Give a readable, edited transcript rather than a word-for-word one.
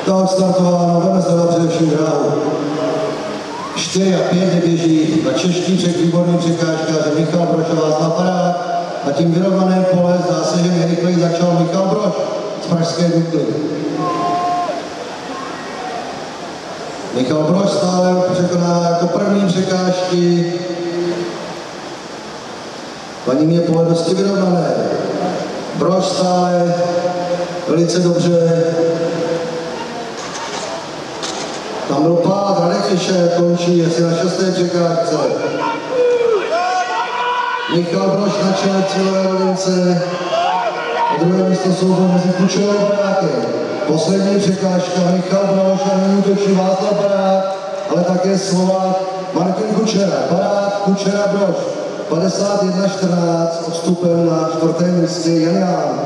Tak startováno, veme se na především dráhu. 4 a 5 běží na čeští výborný překážkář Michal Brož a Václav Parák. A tím vyrovnaném pole zdá se, že nejrychleji začal Michal Brož z pražské Dukly. Michal Brož stále překoná jako první překážky. Na ním je pole dosti vyrovnané. Brož stále velice dobře. Tam byl pád, Radek Fischer končí asi na 6. překážce. Michal Brož na čele cílové rovince. A druhé místo souboj mezi Kučerou a Barákem. Poslední překážka Michal Brož a nyní útočí Václav Barák, ale také Slovák Martin Kučera. Barák, Kučera, Brož. 51-14 odstupem na 4. místě Jan Ján.